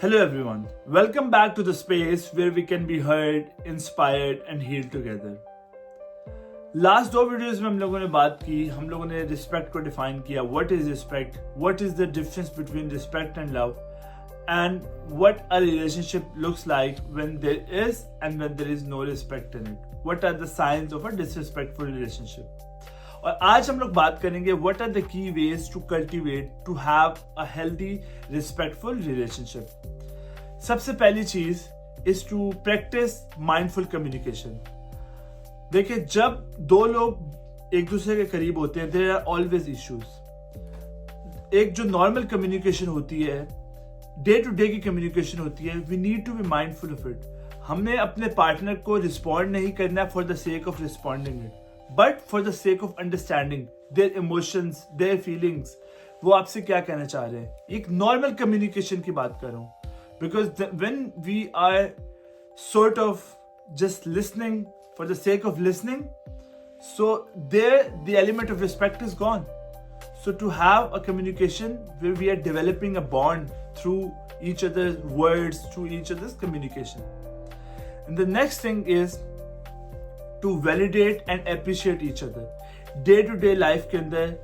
Hello everyone, welcome back to the space where we can be heard, inspired and healed together. Last दो videos में हम लोगों ने बात की, हम लोगों ने रिस्पेक्ट को डिफाइन किया. What is respect, what is the difference between respect and love, and what a relationship looks like when there is and when there is no respect in it. What are the science of a disrespectful relationship. और आज हम लोग बात करेंगे what are the key ways to cultivate to have a healthy respectful relationship. सबसे पहली चीज is to practice mindful communication. देखिए, जब दो लोग एक दूसरे के करीब होते हैं, देयर आर ऑलवेज इश्यूज. एक जो नॉर्मल कम्युनिकेशन होती है, डे टू डे की कम्युनिकेशन होती है, we need to be mindful of it. हमने अपने पार्टनर को रिस्पॉन्ड नहीं करना for the sake of responding it, but for the sake of understanding their emotions, their feelings. वो आपसे क्या कहना चाह रहे हैं, एक नॉर्मल कम्युनिकेशन की बात कर रहा हूं. Because when we are sort of just listening for the sake of listening, so there the element of respect is gone. So to have a communication where we are developing a bond through each other's words, through each other's communication. And the next thing is to validate and appreciate each other. Day to day life के अंदर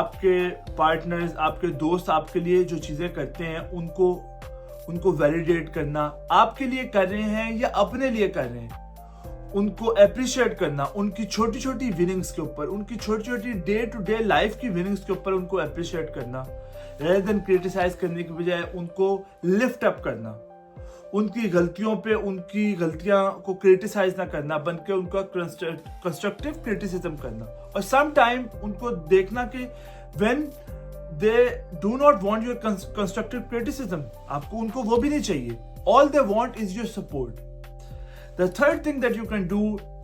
आपके partners, आपके दोस्त आपके लिए जो चीजें करते हैं उनको validate करना, आपके लिए कर रहे हैं या अपने लिए कर रहे हैं, उनको अप्रिशिएट करना, उनकी छोटी छोटी विनिंग्स के ऊपर, उनकी छोटी छोटी डे टू डे लाइफ की विनिंग्स के ऊपर उनको अप्रिशिएट करना, रेदर देन क्रिटिसाइज करने की बजाय उनको लिफ्ट अप करना. उनकी गलतियों पे उनकी गलतियां को क्रिटिसाइज ना करना, बल्कि उनका कंस्ट्रक्टिव क्रिटिसिज्म करना. और सम टाइम उनको देखना कि when they do not want your constructive criticism, आपको उनको वो भी नहीं चाहिए. All they want is your support. The third thing that you can do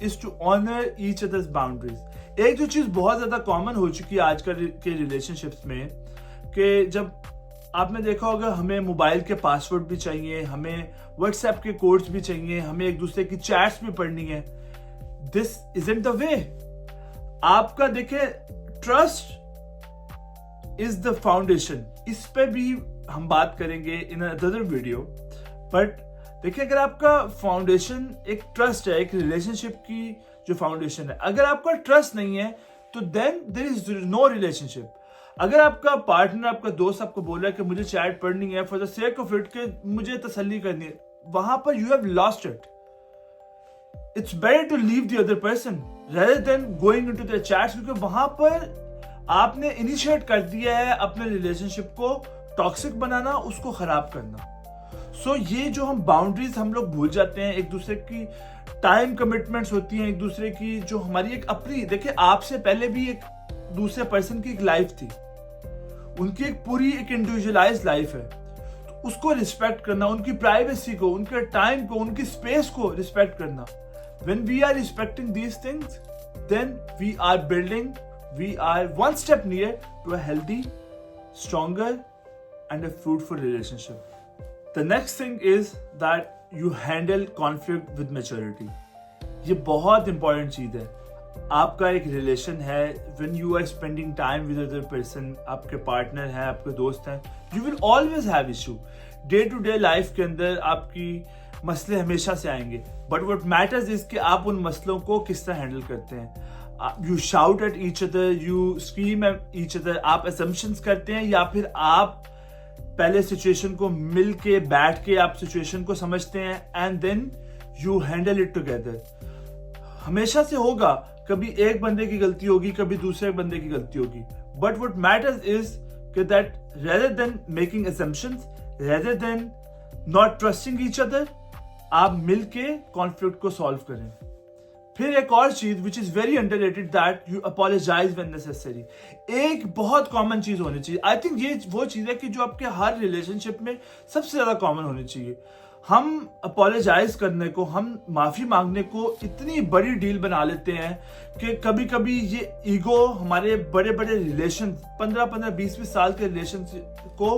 is to honor each other's boundaries. एक जो चीज बहुत ज्यादा कॉमन हो चुकी है आजकल के रिलेशनशिप्स में, कि जब आपने देखा होगा हमें मोबाइल के पासवर्ड भी चाहिए, हमें व्हाट्सएप के कोड्स भी चाहिए, हमें एक दूसरे की चैट्स भी पढ़नी है. This isn't the way. आपका देखिए, ट्रस्ट इज द फाउंडेशन. इस पे भी हम बात करेंगे इन अदर वीडियो. बट देखिए, अगर आपका फाउंडेशन एक ट्रस्ट है, एक रिलेशनशिप की जो फाउंडेशन है, अगर आपका ट्रस्ट नहीं है तो then there is no relationship. अगर आपका पार्टनर, आपका दोस्त आपको बोल रहा है कि मुझे चैट पढ़नी है for the sake of it, के मुझे तसल्ली करनी है, वहां पर you have lost it. It's better to leave the other person rather than going into the chats, क्योंकि वहां पर आपने इनिशिएट कर दिया है अपने रिलेशनशिप को टॉक्सिक बनाना, उसको खराब करना. सो ये जो हम बाउंड्रीज हम लोग भूल जाते हैं, एक दूसरे की टाइम कमिटमेंट्स होती हैं, एक दूसरे की जो हमारी एक अपनी, देखिए आपसे पहले भी एक दूसरे पर्सन की एक लाइफ थी, उनकी एक पूरी एक इंडिविजुअलाइज्ड लाइफ है. तो उसको रिस्पेक्ट करना, उनकी प्राइवेसी को, उनके टाइम को, उनकी स्पेस को रिस्पेक्ट करना. When we are respecting these things, then we are building, we are one step near to a healthy, stronger and a fruitful relationship. The next thing is that you handle conflict with maturity. ये बहुत important चीज है. आपका एक relation है, when you are spending time with other person, आपके partner हैं, आपके दोस्त हैं, you will always have issue. Day to day life के अंदर आपकी मसले हमेशा से आएंगे, but what matters is कि आप उन मसलों को किस तरह हैंडल करते हैं. You shout at each other, you scream at each other, आप assumptions करते हैं, या फिर आप पहले सिचुएशन को मिल के बैठ के आप सिचुएशन को समझते हैं and then you handle it together. हमेशा से होगा, कभी एक बंदे की गलती होगी, कभी दूसरे बंदे की गलती होगी, but what matters is that rather than making assumptions, rather than not trusting each other, आप मिल के कॉन्फ्लिक्ट को सॉल्व करें. फिर एक और चीज which is very underrated, that you apologise when necessary. एक बहुत कॉमन चीज होनी चाहिए. आई थिंक ये वो चीज है कि जो आपके हर रिलेशनशिप में सबसे ज्यादा कॉमन होनी चाहिए. हम अपोलोजाइज करने को, हम माफी मांगने को इतनी बड़ी डील बना लेते हैं कि कभी कभी ये ईगो हमारे बड़े बड़े रिलेशन, 15-15, 20-20 साल के रिलेशन को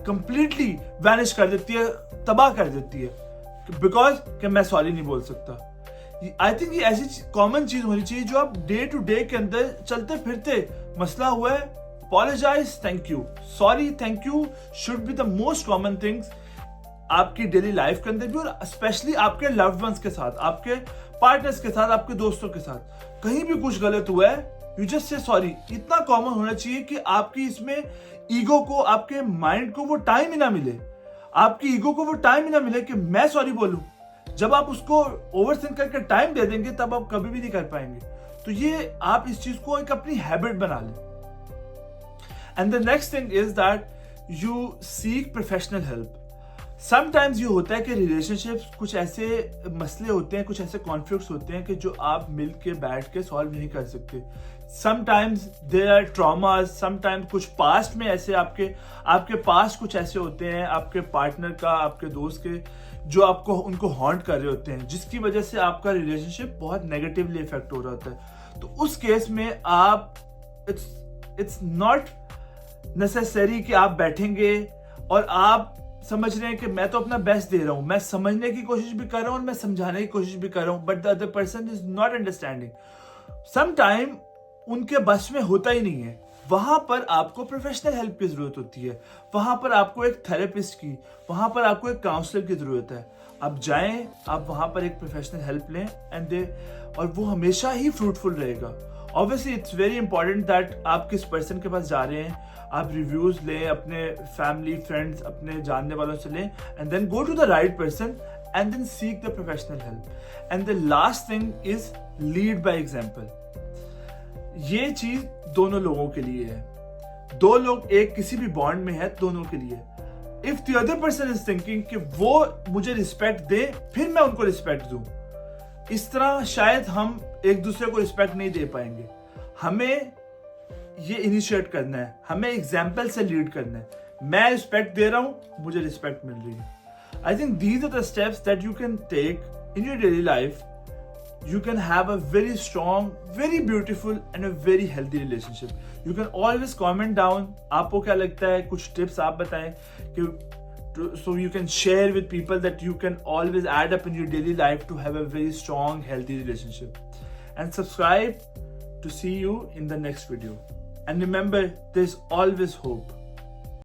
कंप्लीटली वैनिश कर देती है, तबाह कर देती है, बिकॉज कि मैं सॉरी नहीं बोल सकता. आई थिंक ये ऐसी कॉमन चीज होनी चाहिए जो आप डे टू डे के अंदर चलते फिरते, मसला हुआ है, apologize, thank you, sorry, thank you should be the most common things आपकी डेली लाइफ के अंदर भी, और स्पेशली आपके लव्ड वंस के साथ, आपके पार्टनर्स के साथ, आपके दोस्तों के साथ कहीं भी कुछ गलत हुआ है, यू जस्ट से सॉरी। इतना कॉमन होना चाहिए कि आपकी इसमें ईगो को, आपके माइंड को वो टाइम ही ना मिले, आपकी ईगो को वो टाइम ही ना मिले कि मैं सॉरी बोलूं। जब आप उसको ओवरथिंक करके टाइम दे देंगे तब आप कभी भी नहीं कर पाएंगे। तो ये आप इस चीज को एक अपनी हैबिट बना लें। And the next thing is that you seek professional help. Sometimes ये होता है कि रिलेशनशिप्स कुछ ऐसे मसले होते हैं, कुछ ऐसे कॉन्फ्लिक्ट्स होते हैं कि जो आप मिल के बैठ के सॉल्व नहीं कर सकते। Sometimes there are traumas, sometimes कुछ पास्ट में ऐसे आपके पास्ट कुछ ऐसे होते हैं, आपके पार्टनर का, आपके दोस्त के, जो आपको उनको हॉन्ट कर रहे होते हैं, जिसकी वजह से आपका रिलेशनशिप बहुत नेगेटिवली इफेक्ट हो रहा होता है। तो उस केस में आप इट्स नॉट नेसेसरी कि आप बैठेंगे और आप समझ रहे हैं कि मैं तो अपना बेस्ट दे रहा हूं, मैं समझने की कोशिश भी कर रहा हूं और मैं समझाने की कोशिश भी कर रहा हूं, but the other person is not understanding. Some time उनके बस में होता ही नहीं है। वहां पर आपको प्रोफेशनल हेल्प की जरूरत होती है, वहां पर आपको एक थेरेपिस्ट की, वहां पर आपको एक काउंसलर की जरूरत है। आप जाएं, आप वहां पर एक प्रोफेशनल हेल्प लें और वो हमेशा ही फ्रूटफुल रहेगा। Obviously it's very important that आप किस पर्सन के पास जा रहे हैं, आप रिव्यूज लें, अपने फैमिली फ्रेंड्स, अपने जानने वालों से लें, and then go to the right person and then seek the professional help. And the last thing is lead by example. ये चीज दोनों लोगों के लिए है। दो लोग एक किसी भी बॉन्ड में है, दोनों के लिए। If the other person is thinking कि वो मुझे रिस्पेक्ट दे फिर मैं उनको रिस्पेक्ट दूं, इस तरह शायद हम एक दूसरे को रिस्पेक्ट नहीं दे पाएंगे। हमें ये इनिशिएट करना है, हमें एग्जाम्पल से लीड करना है। मैं रिस्पेक्ट दे रहा हूं, मुझे रिस्पेक्ट मिल रही है। I think these are the steps that you can take in your daily life. You can have a very strong, very beautiful and a very healthy relationship. You can always comment down. आपको क्या लगता है, कुछ tips आप बताएं कि so you can share with people that you can always add up in your daily life to have a very strong, healthy relationship. And subscribe to see you in the next video. And remember, there's always hope.